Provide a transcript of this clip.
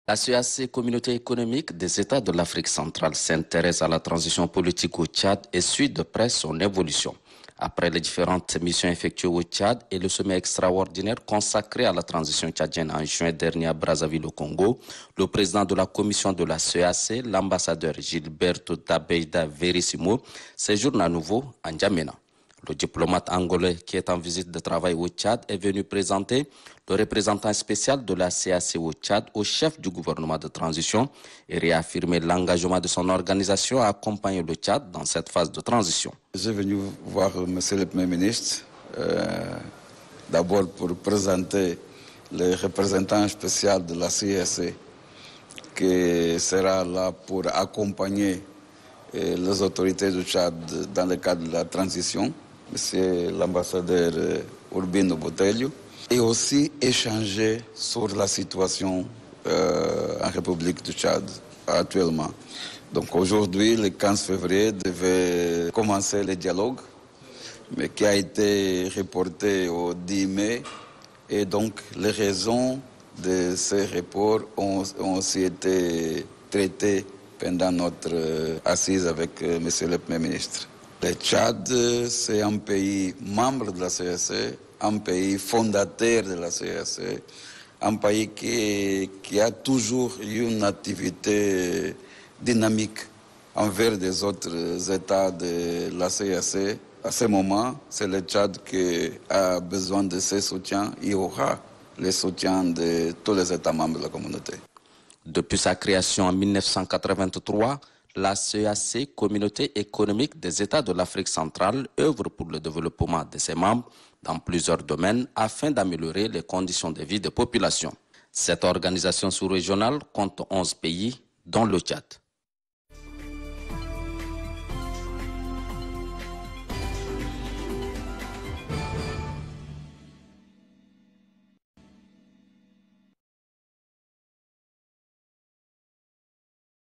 La CEEAC, Communauté économique des États de l'Afrique centrale, s'intéresse à la transition politique au Tchad et suit de près son évolution. Après les différentes missions effectuées au Tchad et le sommet extraordinaire consacré à la transition tchadienne en juin dernier à Brazzaville au Congo, le président de la commission de la CEEAC, l'ambassadeur Gilberto Dabeida Verissimo, séjourne à nouveau à N'Djamena. Le diplomate angolais qui est en visite de travail au Tchad est venu présenter le représentant spécial de la CEEAC au Tchad au chef du gouvernement de transition et réaffirmer l'engagement de son organisation à accompagner le Tchad dans cette phase de transition. Je suis venu voir M. le Premier ministre, d'abord pour présenter le représentant spécial de la CEEAC qui sera là pour accompagner les autorités du Tchad dans le cadre de la transition, M. l'ambassadeur Urbino Botelho, et aussi échanger sur la situation en République du Tchad actuellement. Donc aujourd'hui, le 15 février, devait commencer le dialogue, mais qui a été reporté au 10 mai. Et donc les raisons de ces reports ont aussi été traitées pendant notre assise avec M. le Premier ministre. Le Tchad, c'est un pays membre de la CEEAC, un pays fondateur de la CEEAC, un pays qui a toujours eu une activité dynamique envers des autres États de la CEEAC. À ce moment, c'est le Tchad qui a besoin de ce soutien. Il y aura le soutien de tous les États membres de la communauté. Depuis sa création en 1983, la CEEAC, Communauté économique des États de l'Afrique centrale, œuvre pour le développement de ses membres dans plusieurs domaines afin d'améliorer les conditions de vie des populations. Cette organisation sous-régionale compte 11 pays, dont le Tchad.